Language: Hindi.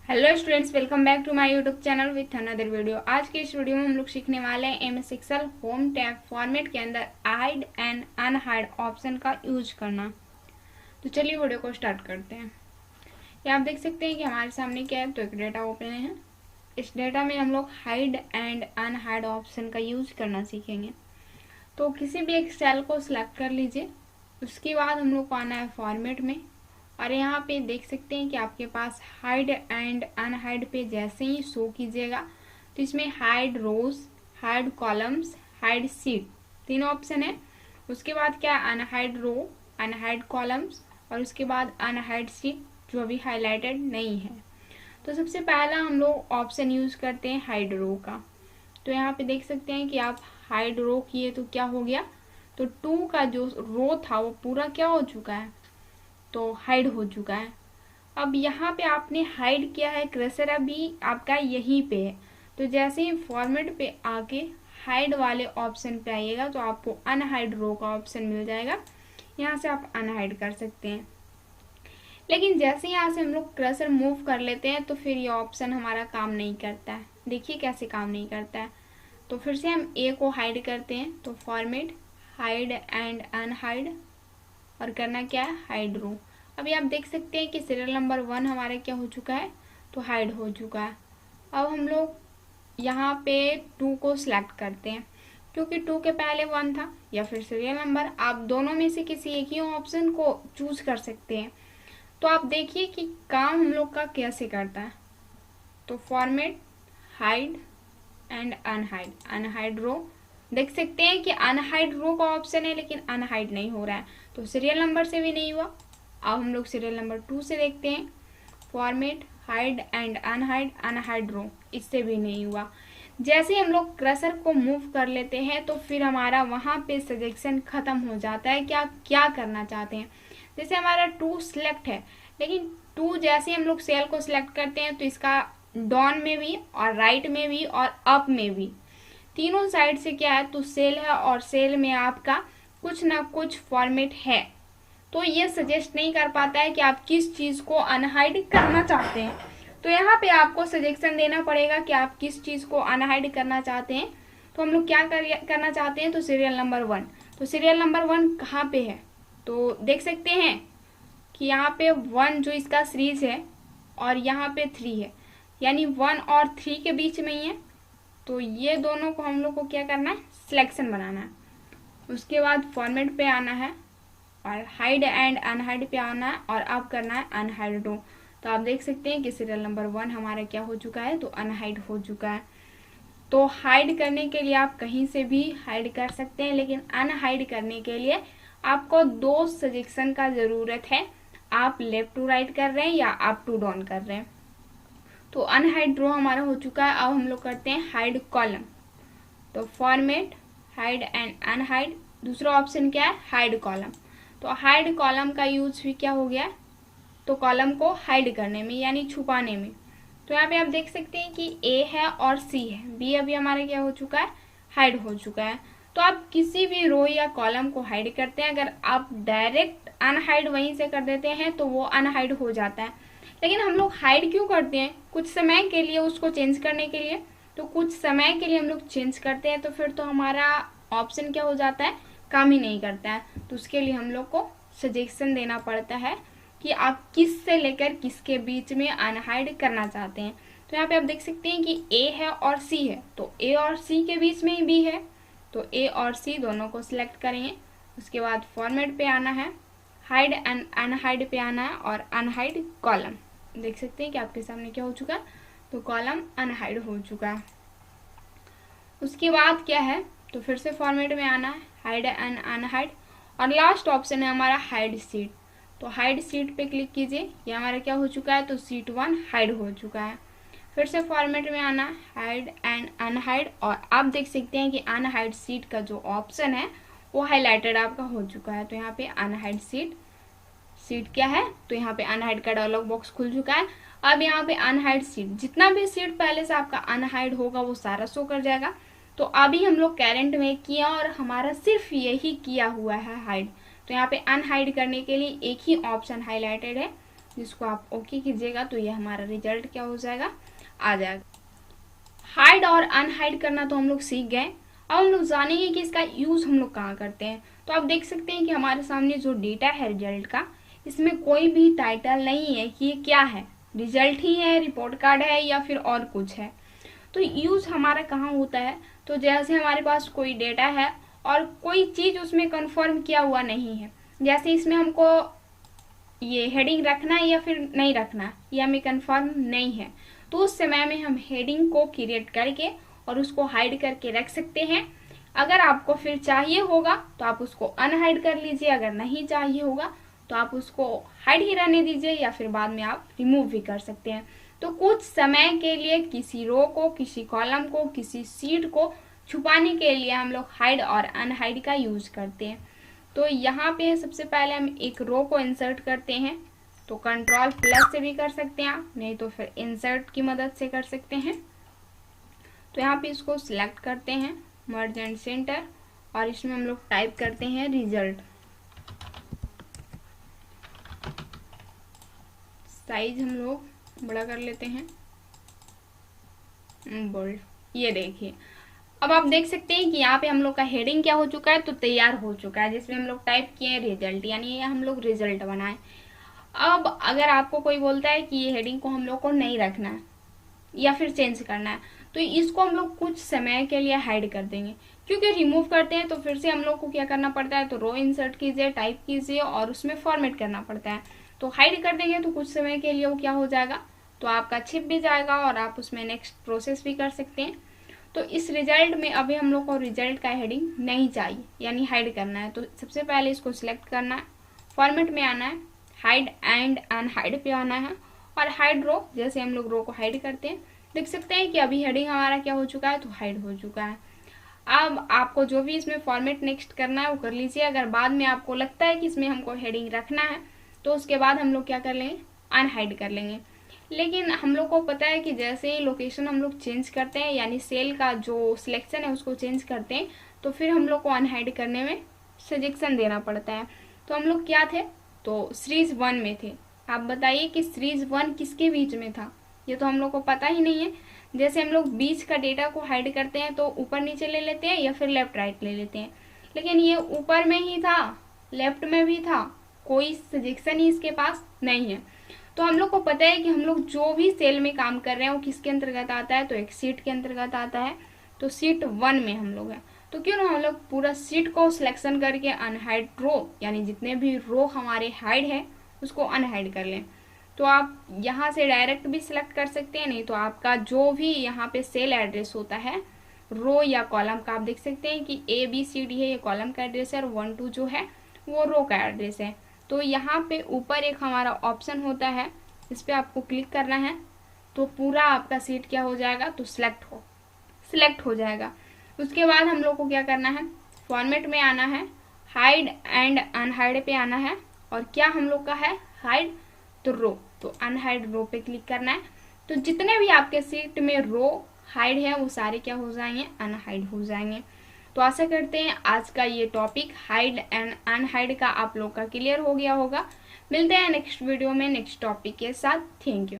Hello students, welcome back to my YouTube channel with another video. आज के इस वीडियो में हम लोग सीखने वाले हैं MS Excel home tab format के अंदर हाइड एंड अनहाइड ऑप्शन का यूज करना। तो चलिए वीडियो को स्टार्ट करते हैं। ये आप देख सकते हैं कि हमारे सामने क्या है, तो एक डेटा ओपन है। इस डेटा में हम लोग हाइड एंड अनहाइड ऑप्शन का यूज करना सीखेंगे। तो किसी भी एक सेल को सिलेक्ट कर लीजिए, उसके बाद हम लोग को आना है फॉर्मेट में, और यहाँ पे देख सकते हैं कि आपके पास हाइड एंड अनहाइड पे जैसे ही शो कीजिएगा तो इसमें हाइड रोज, हाइड कॉलम्स, हाइड सीट तीनों ऑप्शन है। उसके बाद क्या, अनहाइड रो, अनहाइड कॉलम्स, और उसके बाद अनहाइड सीट जो अभी हाईलाइटेड नहीं है। तो सबसे पहला हम लोग ऑप्शन यूज करते हैं हाइड रो का। तो यहाँ पे देख सकते हैं कि आप हाइड रो किए तो क्या हो गया, तो 2 का जो रो था वो पूरा क्या हो चुका है, तो हाइड हो चुका है। अब यहाँ पे आपने हाइड किया है, क्रसर अभी आपका यहीं पे है, तो जैसे ही फॉर्मेट पे आके हाइड वाले ऑप्शन पे आइएगा तो आपको अनहाइड रो का ऑप्शन मिल जाएगा। यहाँ से आप अनहाइड कर सकते हैं। लेकिन जैसे यहाँ से हम लोग क्रसर मूव कर लेते हैं तो फिर ये ऑप्शन हमारा काम नहीं करता है। देखिए कैसे काम नहीं करता है। तो फिर से हम ए को हाइड करते हैं, तो फॉर्मेट, हाइड एंड अनहाइड, और करना क्या है, हाइड रो। अभी आप देख सकते हैं कि सीरियल नंबर 1 हमारा क्या हो चुका है, तो हाइड हो चुका है। अब हम लोग यहाँ पे 2 को सिलेक्ट करते हैं, क्योंकि 2 के पहले 1 था, या फिर सीरियल नंबर, आप दोनों में से किसी एक ही ऑप्शन को चूज कर सकते हैं। तो आप देखिए कि काम हम लोग का कैसे करता है। तो format, hide and unhide, unhide row. देख सकते हैं कि अनहाइड रो का ऑप्शन है लेकिन अनहाइड नहीं हो रहा है, तो सीरियल नंबर से भी नहीं हुआ। अब हम लोग सीरियल नंबर 2 से देखते हैं, format, hide and unhide, unhide row, इससे भी नहीं हुआ। जैसे हम लोग क्रसर को मूव कर लेते हैं तो फिर हमारा वहां पे सजेशन खत्म हो जाता है कि आप क्या करना चाहते हैं। जैसे हमारा 2 सिलेक्ट है, लेकिन 2 जैसे हम लोग सेल को सिलेक्ट करते हैं तो इसका डाउन में भी और राइट में भी और अप में भी तीनों साइड से क्या है, तो सेल है, और सेल में आपका कुछ ना कुछ फॉर्मेट है। तो ये सजेस्ट नहीं कर पाता है कि आप किस चीज को अनहाइड करना चाहते हैं। तो यहाँ पे आपको सजेशन देना पड़ेगा कि आप किस चीज को अनहाइड करना चाहते हैं। तो हम लोग क्या करना चाहते हैं, तो सीरियल नंबर 1। तो सीरियल नंबर 1 कहाँ पे है, तो देख सकते हैं कि यहाँ पे 1 जो इसका सीरीज है और यहाँ पे 3 है, यानी 1 और 3 के बीच में ही है। तो ये दोनों को हम लोग को क्या करना है, सिलेक्शन बनाना है। उसके बाद फॉर्मेट पे आना है और हाइड एंड अनहाइड पे आना है, और अब करना है अनहाइड रो। तो आप देख सकते हैं कि सीरियल नंबर 1 हमारा क्या हो चुका है, तो अनहाइड हो चुका है। तो हाइड करने के लिए आप कहीं से भी हाइड कर सकते हैं, लेकिन अनहाइड करने के लिए आपको 2 सजेशन का जरूरत है। आप लेफ्ट टू राइट कर रहे हैं या अप टू डाउन कर रहे हैं। तो अनहाइड रो हमारा हो चुका है। अब हम लोग करते हैं हाइड कॉलम। तो फॉर्मेट, हाइड एंड अनहाइड, दूसरा ऑप्शन क्या है, हाइड कॉलम। तो हाइड कॉलम का यूज भी क्या हो गया, तो कॉलम को हाइड करने में, यानी छुपाने में। तो यहाँ पे आप देख सकते हैं कि ए है और सी है, बी अभी हमारा क्या हो चुका है, हाइड हो चुका है। तो आप किसी भी रो या कॉलम को हाइड करते हैं, अगर आप डायरेक्ट अनहाइड वहीं से कर देते हैं तो वो अनहाइड हो जाता है। लेकिन हम लोग हाइड क्यों करते हैं, कुछ समय के लिए, उसको चेंज करने के लिए। तो कुछ समय के लिए हम लोग चेंज करते हैं, तो फिर तो हमारा ऑप्शन क्या हो जाता है, काम ही नहीं करता है। तो उसके लिए हम लोग को सजेशन देना पड़ता है कि आप किस से लेकर किसके बीच में अनहाइड करना चाहते हैं। तो यहाँ पे आप देख सकते हैं कि ए है और सी है, तो ए और सी के बीच में ही बी है, तो ए और सी दोनों को सिलेक्ट करेंगे। उसके बाद फॉर्मेट पे आना है, हाइड एंड अनहाइड पे आना है, और अनहाइड कॉलम। देख सकते हैं कि आपके सामने क्या हो चुका है, तो कॉलम अनहाइड हो चुका है। उसके बाद क्या है, तो फिर से फॉर्मेट में आना है, हाइड एंड अनहाइड, और लास्ट ऑप्शन है हमारा हाइड सीट। तो हाइड सीट पे क्लिक कीजिए, ये हमारा क्या हो चुका है, तो सीट 1 हाइड हो चुका है। फिर से फॉर्मेट में आना, हाइड एंड अनहाइड, और आप देख सकते हैं कि अनहाइड सीट का जो ऑप्शन है वो हाईलाइटेड आपका हो चुका है। तो यहाँ पे अनहाइड सीट क्या है, तो यहाँ पे अनहाइड का डायलॉग बॉक्स खुल चुका है। अब यहाँ पे अनहाइड सीट, जितना भी सीट पहले से आपका अनहाइड होगा वो सारा शो कर जाएगा। तो अभी हम लोग करेंट में किया और हमारा सिर्फ यही किया हुआ है हाइड। तो यहाँ पे अनहाइड करने के लिए एक ही ऑप्शन हाईलाइटेड है, जिसको आप ओके कीजिएगा तो ये हमारा रिजल्ट क्या हो जाएगा, आ जाएगा। हाइड और अनहाइड करना तो हम लोग सीख गए। अब हम लोग जानेंगे कि इसका यूज हम लोग कहाँ करते हैं। तो आप देख सकते हैं कि हमारे सामने जो डेटा है रिजल्ट का, इसमें कोई भी टाइटल नहीं है कि ये क्या है, रिजल्ट ही है, रिपोर्ट कार्ड है या फिर और कुछ है। तो यूज हमारा कहाँ होता है, तो जैसे हमारे पास कोई डेटा है और कोई चीज उसमें कंफर्म किया हुआ नहीं है, जैसे इसमें हमको ये हेडिंग रखना है या फिर नहीं रखना, ये हमें कंफर्म नहीं है, तो उस समय में हम हेडिंग को क्रिएट करके और उसको हाइड करके रख सकते हैं। अगर आपको फिर चाहिए होगा तो आप उसको अनहाइड कर लीजिए, अगर नहीं चाहिए होगा तो आप उसको हाइड ही रहने दीजिए या फिर बाद में आप रिमूव भी कर सकते हैं। तो कुछ समय के लिए किसी रो को, किसी कॉलम को, किसी सीट को छुपाने के लिए हम लोग हाइड और अनहाइड का यूज करते हैं। तो यहाँ पे सबसे पहले हम एक रो को इंसर्ट करते हैं, तो कंट्रोल प्लस से भी कर सकते हैं आप, नहीं तो फिर इंसर्ट की मदद से कर सकते हैं। तो यहाँ पे इसको सिलेक्ट करते हैं, मर्ज एंड सेंटर, और इसमें हम लोग टाइप करते हैं रिजल्ट। साइज हम लोग बड़ा कर लेते हैं, बोल्ड। ये देखिए, अब आप देख सकते हैं कि यहाँ पे हम लोग का हेडिंग क्या हो चुका है, तो तैयार हो चुका है, जिसमें हम लोग टाइप किए हैं रिजल्ट, यानी ये हम लोग रिजल्ट बनाए। अब अगर आपको कोई बोलता है कि ये हेडिंग को हम लोग को नहीं रखना है या फिर चेंज करना है, तो इसको हम लोग कुछ समय के लिए हाइड कर देंगे, क्योंकि रिमूव करते हैं तो फिर से हम लोग को क्या करना पड़ता है, तो रो इंसर्ट कीजिए, टाइप कीजिए और उसमें फॉर्मेट करना पड़ता है। तो हाइड कर देंगे तो कुछ समय के लिए वो क्या हो जाएगा, तो आपका छिप भी जाएगा और आप उसमें नेक्स्ट प्रोसेस भी कर सकते हैं। तो इस रिजल्ट में अभी हम लोग को रिजल्ट का हेडिंग नहीं चाहिए, यानी हाइड करना है। तो सबसे पहले इसको सिलेक्ट करना है, फॉर्मेट में आना है, हाइड एंड अनहाइड पे आना है और हाइड रो, जैसे हम लोग रो को हाइड करते हैं, देख सकते हैं कि अभी हेडिंग हमारा क्या हो चुका है, तो हाइड हो चुका है। अब आपको जो भी इसमें फॉर्मेट नेक्स्ट करना है वो कर लीजिए। अगर बाद में आपको लगता है कि इसमें हमको हेडिंग रखना है तो उसके बाद हम लोग क्या कर लेंगे, अनहाइड कर लेंगे। लेकिन हम लोग को पता है कि जैसे ही लोकेशन हम लोग चेंज करते हैं, यानी सेल का जो सिलेक्शन है उसको चेंज करते हैं, तो फिर हम लोग को अनहाइड करने में सजेशन देना पड़ता है। तो हम लोग क्या थे, तो सीरीज 1 में थे। आप बताइए कि सीरीज 1 किसके बीच में था, ये तो हम लोग को पता ही नहीं है। जैसे हम लोग बीच का डेटा को हाइड करते हैं तो ऊपर नीचे ले लेते हैं या फिर लेफ्ट राइट ले लेते हैं, लेकिन ये ऊपर में ही था, लेफ्ट में भी था, कोई सजेशन ही इसके पास नहीं है। तो हम लोग को पता है कि हम लोग जो भी सेल में काम कर रहे हैं वो किसके अंतर्गत आता है, तो एक सीट के अंतर्गत आता है। तो सीट 1 में हम लोग हैं, तो क्यों ना हम लोग पूरा सीट को सिलेक्शन करके अनहाइड रो, यानी जितने भी रो हमारे हाइड है उसको अनहाइड कर लें। तो आप यहाँ से डायरेक्ट भी सिलेक्ट कर सकते हैं, नहीं तो आपका जो भी यहाँ पे सेल एड्रेस होता है रो या कॉलम का, आप देख सकते हैं कि ABCD है, ये कॉलम का एड्रेस है, और 1 2 जो है वो रो का एड्रेस है। तो यहाँ पे ऊपर एक हमारा ऑप्शन होता है, इस पर आपको क्लिक करना है, तो पूरा आपका सीट क्या हो जाएगा, तो सिलेक्ट हो जाएगा। उसके बाद हम लोग को क्या करना है, फॉर्मेट में आना है, हाइड एंड अनहाइड पे आना है, और क्या हम लोग का है, हाइड, तो रो, तो अनहाइड रो पे क्लिक करना है। तो जितने भी आपके सीट में रो हाइड है वो सारे क्या हो जाएंगे, अनहाइड हो जाएंगे। तो आशा करते हैं आज का ये टॉपिक हाइड एंड अनहाइड का आप लोग का क्लियर हो गया होगा। मिलते हैं नेक्स्ट वीडियो में नेक्स्ट टॉपिक के साथ। Thank you.